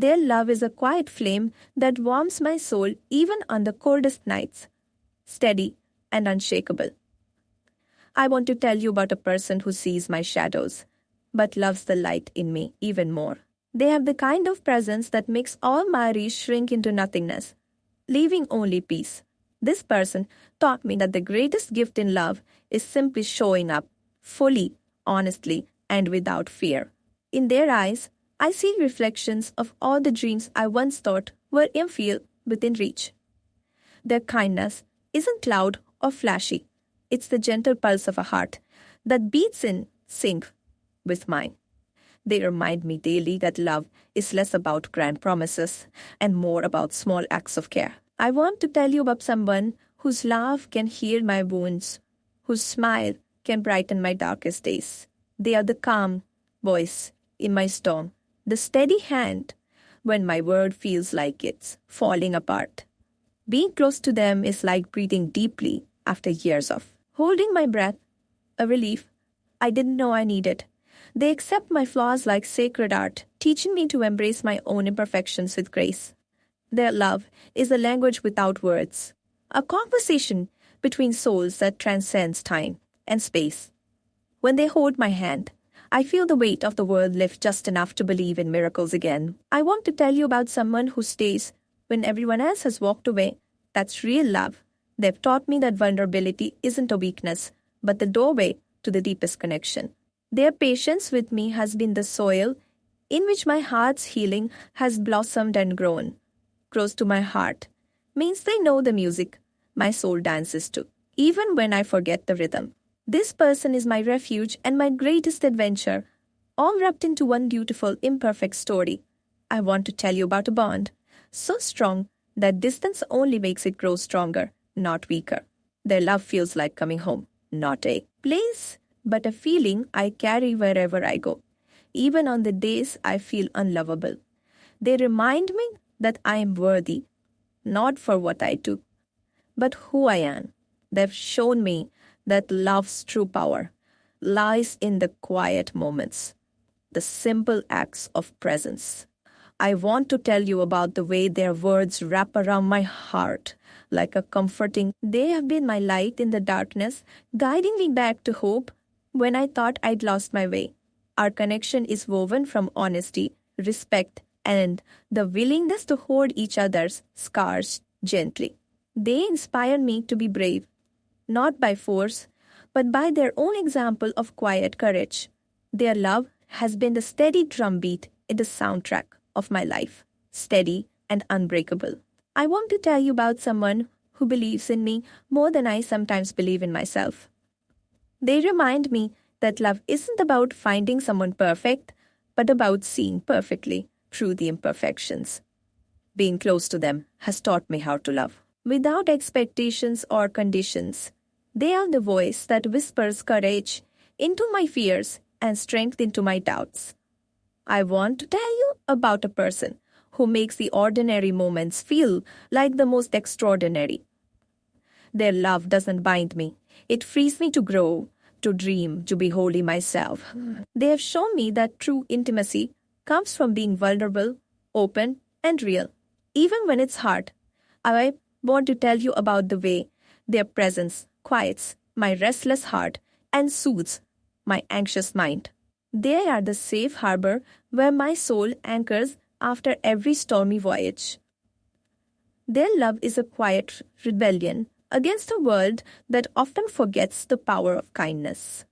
Their love is a quiet flame that warms my soul even on the coldest nights, steady and unshakable. I want to tell you about a person who sees my shadows, but loves the light in me even more. They have the kind of presence that makes all my worries shrink into nothingness, leaving only peace. This person taught me that the greatest gift in love is simply showing up, fully, honestly, and without fear. In their eyes, I see reflections of all the dreams I once thought were within reach. Their kindness isn't loud or flashy. It's the gentle pulse of a heart that beats in sync with mine. They remind me daily that love is less about grand promises and more about small acts of care. I want to tell you about someone whose laugh can heal my wounds, whose smile can brighten my darkest days. They are the calm voice in my storm, the steady hand when my world feels like it's falling apart. Being close to them is like breathing deeply after years of holding my breath, a relief I didn't know I needed. They accept my flaws like sacred art, teaching me to embrace my own imperfections with grace. Their love is a language without words, a conversation between souls that transcends time and space. When they hold my hand, I feel the weight of the world lift just enough to believe in miracles again. I want to tell you about someone who stays when everyone else has walked away. That's real love. They've taught me that vulnerability isn't a weakness, but the doorway to the deepest connection. Their patience with me has been the soil in which my heart's healing has blossomed and grown. Close to my heart means they know the music my soul dances to, even when I forget the rhythm. This person is my refuge and my greatest adventure, all wrapped into one beautiful, imperfect story. I want to tell you about a bond so strong that distance only makes it grow stronger, not weaker. Their love feels like coming home, not a place, but a feeling I carry wherever I go, even on the days I feel unlovable. They remind me that I am worthy, not for what I do, but who I am. They've shown me that love's true power lies in the quiet moments, the simple acts of presence. I want to tell you about the way their words wrap around my heart like a comforting. They have been my light in the darkness, guiding me back to hope when I thought I'd lost my way. Our connection is woven from honesty, respect, and the willingness to hold each other's scars gently. They inspire me to be brave, not by force, but by their own example of quiet courage. Their love has been the steady drumbeat in the soundtrack of my life, steady and unbreakable. I want to tell you about someone who believes in me more than I sometimes believe in myself. They remind me that love isn't about finding someone perfect, but about seeing perfectly through the imperfections. Being close to them has taught me how to love, without expectations or conditions. They are the voice that whispers courage into my fears and strength into my doubts. I want to tell you about a person who makes the ordinary moments feel like the most extraordinary. Their love doesn't bind me. It frees me to grow, to dream, to be wholly myself. They have shown me that true intimacy comes from being vulnerable, open, and real, even when it's hard. I want to tell you about the way their presence quiets my restless heart and soothes my anxious mind. They are the safe harbor where my soul anchors after every stormy voyage. Their love is a quiet rebellion against a world that often forgets the power of kindness.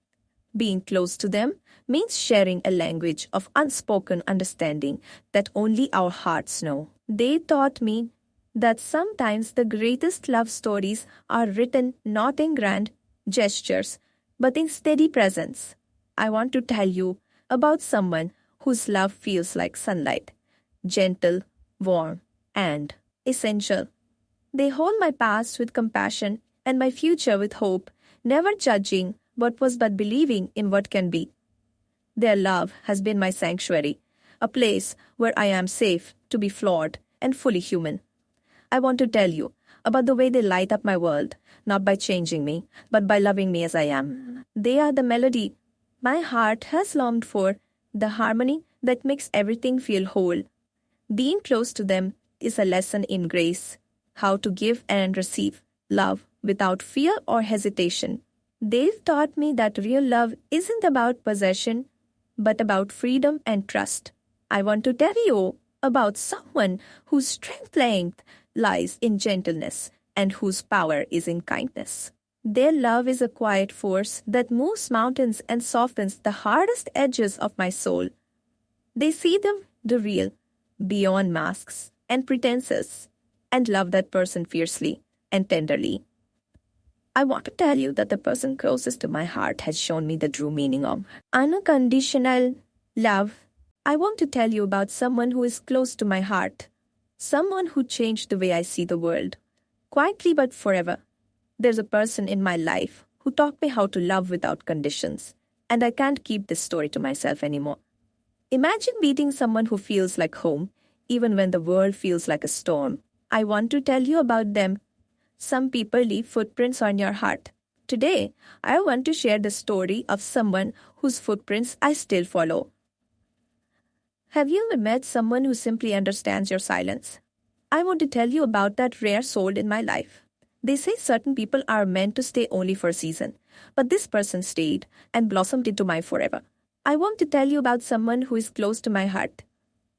Being close to them means sharing a language of unspoken understanding that only our hearts know. They taught me that sometimes the greatest love stories are written not in grand gestures, but in steady presence. I want to tell you about someone whose love feels like sunlight, gentle, warm, and essential. They hold my past with compassion and my future with hope, never judging what was but believing in what can be. Their love has been my sanctuary, a place where I am safe to be flawed and fully human. I want to tell you about the way they light up my world, not by changing me, but by loving me as I am. They are the melody my heart has longed for, the harmony that makes everything feel whole. Being close to them is a lesson in grace, how to give and receive love without fear or hesitation. They've taught me that real love isn't about possession, but about freedom and trust. I want to tell you about someone whose strength lies in gentleness and whose power is in kindness. Their love is a quiet force that moves mountains and softens the hardest edges of my soul. They see the real, beyond masks and pretenses, and love that person fiercely and tenderly. I want to tell you that the person closest to my heart has shown me the true meaning of unconditional love. I want to tell you about someone who is close to my heart, someone who changed the way I see the world, quietly but forever. There's a person in my life who taught me how to love without conditions, and I can't keep this story to myself anymore. Imagine meeting someone who feels like home, even when the world feels like a storm. I want to tell you about them. Some people leave footprints on your heart. Today, I want to share the story of someone whose footprints I still follow. Have you ever met someone who simply understands your silence? I want to tell you about that rare soul in my life. They say certain people are meant to stay only for a season, but this person stayed and blossomed into my forever. I want to tell you about someone who is close to my heart,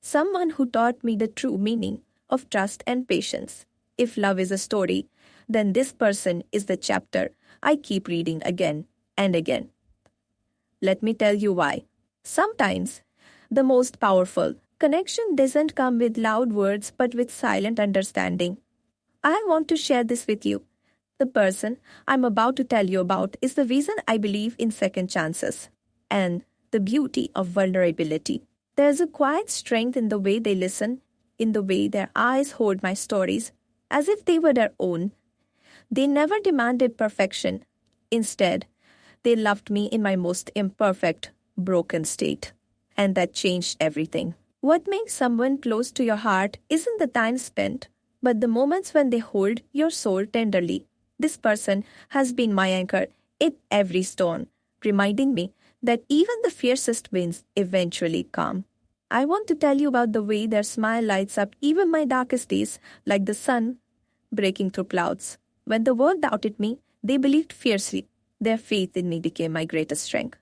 someone who taught me the true meaning of trust and patience. If love is a story, then this person is the chapter I keep reading again and again. Let me tell you why. Sometimes, the most powerful connection doesn't come with loud words but with silent understanding. I want to share this with you. The person I'm about to tell you about is the reason I believe in second chances and the beauty of vulnerability. There's a quiet strength in the way they listen, in the way their eyes hold my stories, as if they were their own. They never demanded perfection. Instead, they loved me in my most imperfect, broken state. And that changed everything. What makes someone close to your heart isn't the time spent, but the moments when they hold your soul tenderly. This person has been my anchor in every storm, reminding me that even the fiercest winds eventually calm. I want to tell you about the way their smile lights up even my darkest days, like the sun breaking through clouds. When the world doubted me, they believed fiercely. Their faith in me became my greatest strength.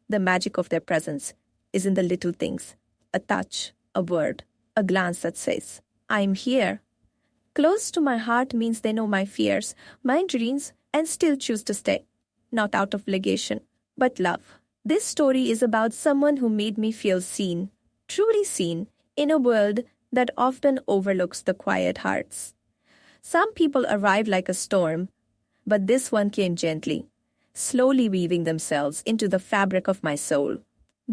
The magic of their presence is in the little things, a touch, a word, a glance that says, I'm here. Close to my heart means they know my fears, my dreams, and still choose to stay. Not out of obligation, but love. This story is about someone who made me feel seen, truly seen, in a world that often overlooks the quiet hearts. Some people arrive like a storm, but this one came gently, slowly weaving themselves into the fabric of my soul.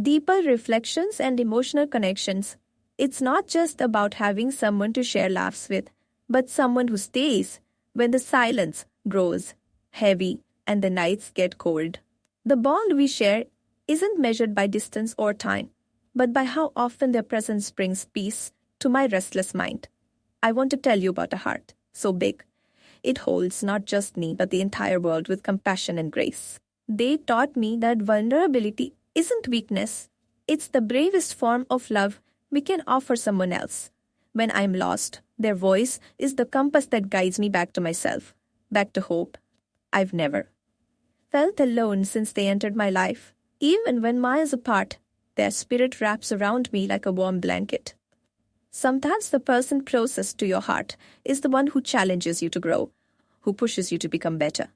Deeper reflections and emotional connections. It's not just about having someone to share laughs with, but someone who stays when the silence grows heavy and the nights get cold. The bond we share isn't measured by distance or time, but by how often their presence brings peace to my restless mind. I want to tell you about a heart so big. It holds not just me, but the entire world with compassion and grace. They taught me that vulnerability isn't weakness. It's the bravest form of love we can offer someone else. When I'm lost, their voice is the compass that guides me back to myself, back to hope. I've never felt alone since they entered my life. Even when miles apart, their spirit wraps around me like a warm blanket. Sometimes the person closest to your heart is the one who challenges you to grow, who pushes you to become better.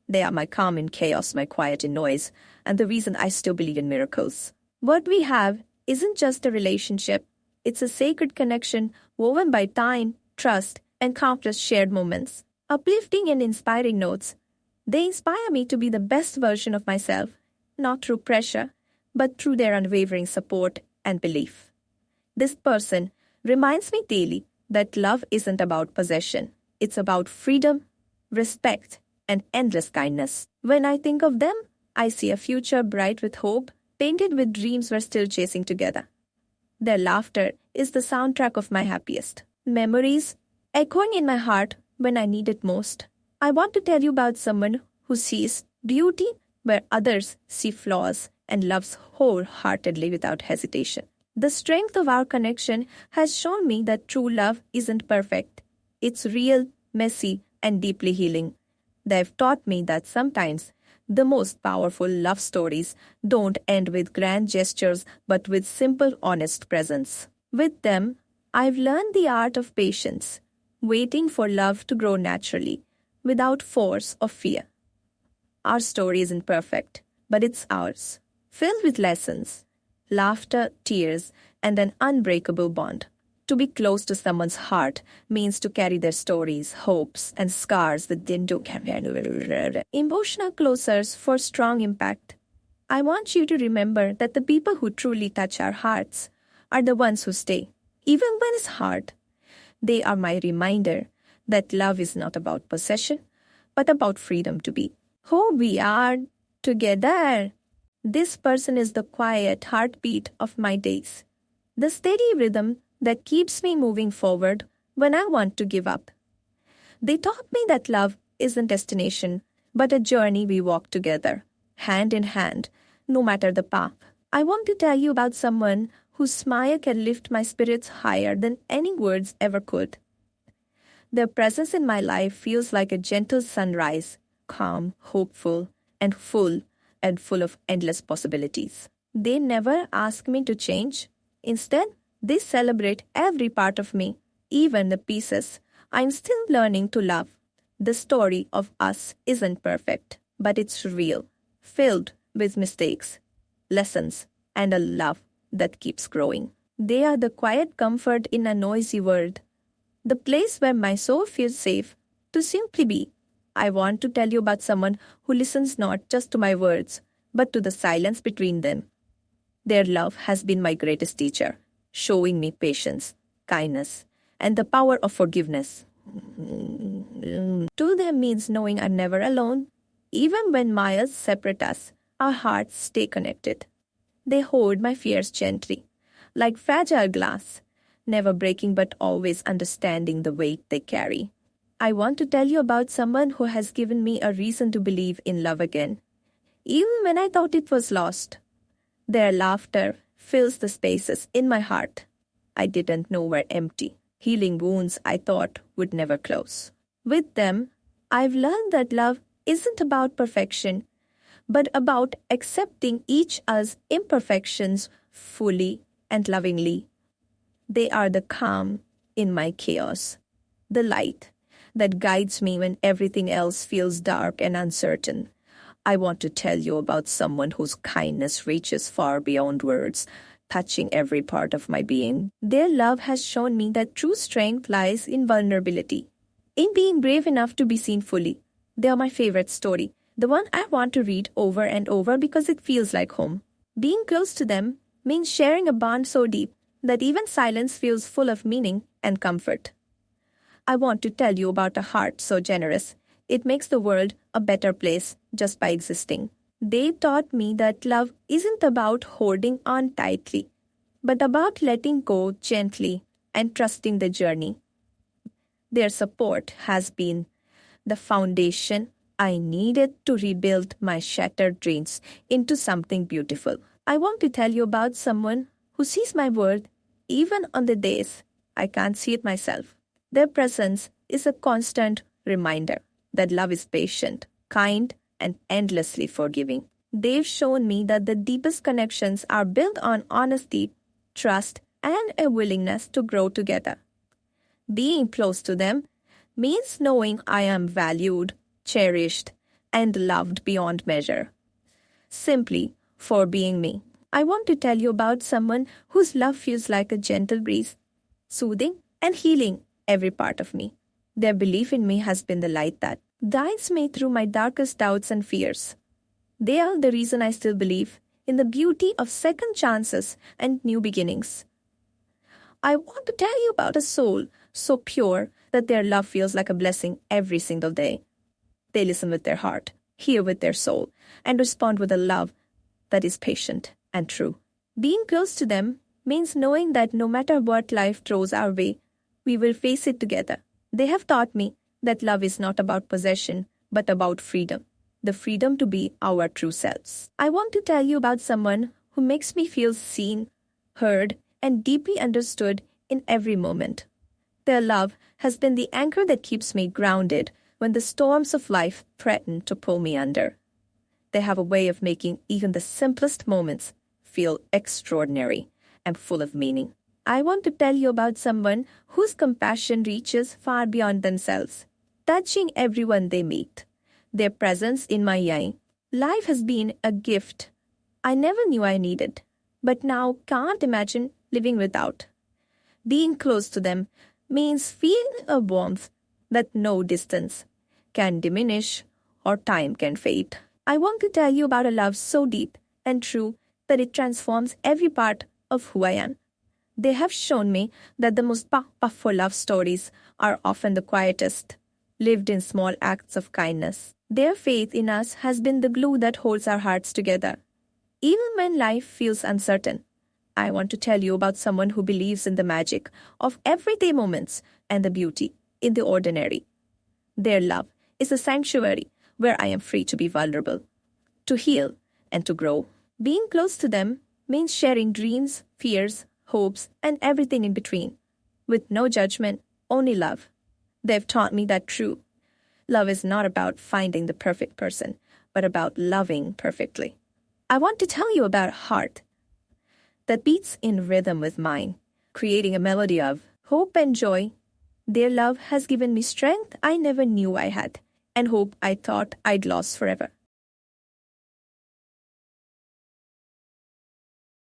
They are my calm in chaos, my quiet in noise, and the reason I still believe in miracles. What we have isn't just a relationship. It's a sacred connection woven by time, trust, and countless shared moments. Uplifting and inspiring notes. They inspire me to be the best version of myself, not through pressure, but through their unwavering support and belief. This person reminds me daily that love isn't about possession. It's about freedom, respect, and endless kindness. When I think of them, I see a future bright with hope, painted with dreams we're still chasing together. Their laughter is the soundtrack of my happiest memories, echoing in my heart when I need it most. I want to tell you about someone who sees beauty where others see flaws and loves wholeheartedly without hesitation. The strength of our connection has shown me that true love isn't perfect. It's real, messy, and deeply healing. They've taught me that sometimes the most powerful love stories don't end with grand gestures but with simple, honest presence. With them, I've learned the art of patience, waiting for love to grow naturally, without force or fear. Our story isn't perfect, but it's ours, filled with lessons, laughter, tears, and an unbreakable bond. To be close to someone's heart means to carry their stories, hopes, and scars that they don't carry. Emotional closures for strong impact. I want you to remember that the people who truly touch our hearts are the ones who stay, even when it's hard. They are my reminder that love is not about possession, but about freedom to be who we are together. This person is the quiet heartbeat of my days, the steady rhythm that keeps me moving forward when I want to give up. They taught me that love isn't a destination, but a journey we walk together, hand in hand, no matter the path. I want to tell you about someone whose smile can lift my spirits higher than any words ever could. Their presence in my life feels like a gentle sunrise, calm, hopeful, and full of endless possibilities. They never ask me to change. Instead, they celebrate every part of me, even the pieces I'm still learning to love. The story of us isn't perfect, but it's real, filled with mistakes, lessons, and a love that keeps growing. They are the quiet comfort in a noisy world, the place where my soul feels safe to simply be. I want to tell you about someone who listens not just to my words, but to the silence between them. Their love has been my greatest teacher, showing me patience, kindness, and the power of forgiveness. To them means knowing I'm never alone. Even when miles separate us, our hearts stay connected. They hold my fears gently, like fragile glass, never breaking but always understanding the weight they carry. I want to tell you about someone who has given me a reason to believe in love again, even when I thought it was lost. Their laughter fills the spaces in my heart I didn't know were empty, healing wounds I thought would never close. With them, I've learned that love isn't about perfection, but about accepting each other's imperfections fully and lovingly. They are the calm in my chaos, the light that guides me when everything else feels dark and uncertain. I want to tell you about someone whose kindness reaches far beyond words, touching every part of my being. Their love has shown me that true strength lies in vulnerability, in being brave enough to be seen fully. They are my favorite story, the one I want to read over and over because it feels like home. Being close to them means sharing a bond so deep that even silence feels full of meaning and comfort. I want to tell you about a heart so generous, it makes the world a better place just by existing. They taught me that love isn't about holding on tightly, but about letting go gently and trusting the journey. Their support has been the foundation I needed to rebuild my shattered dreams into something beautiful. I want to tell you about someone who sees my world even on the days I can't see it myself. Their presence is a constant reminder that love is patient, kind, and endlessly forgiving. They've shown me that the deepest connections are built on honesty, trust, and a willingness to grow together. Being close to them means knowing I am valued, cherished, and loved beyond measure, simply for being me. I want to tell you about someone whose love feels like a gentle breeze, soothing and healing every part of me. Their belief in me has been the light that guides me through my darkest doubts and fears. They are the reason I still believe in the beauty of second chances and new beginnings. I want to tell you about a soul so pure that their love feels like a blessing every single day. They listen with their heart, hear with their soul, and respond with a love that is patient and true. Being close to them means knowing that no matter what life throws our way, we will face it together. They have taught me that love is not about possession, but about freedom. The freedom to be our true selves. I want to tell you about someone who makes me feel seen, heard, and deeply understood in every moment. Their love has been the anchor that keeps me grounded when the storms of life threaten to pull me under. They have a way of making even the simplest moments feel extraordinary and full of meaning. I want to tell you about someone whose compassion reaches far beyond themselves, touching everyone they meet. Their presence in my life has been a gift I never knew I needed, but now can't imagine living without. Being close to them means feeling a warmth that no distance can diminish or time can fade. I want to tell you about a love so deep and true that it transforms every part of who I am. They have shown me that the most powerful love stories are often the quietest, lived in small acts of kindness. Their faith in us has been the glue that holds our hearts together. Even when life feels uncertain, I want to tell you about someone who believes in the magic of everyday moments and the beauty in the ordinary. Their love is a sanctuary where I am free to be vulnerable, to heal, and to grow. Being close to them means sharing dreams, fears, hopes, and everything in between, with no judgment, only love. They've taught me that true love is not about finding the perfect person, but about loving perfectly. I want to tell you about a heart that beats in rhythm with mine, creating a melody of hope and joy. Their love has given me strength I never knew I had, and hope I thought I'd lost forever.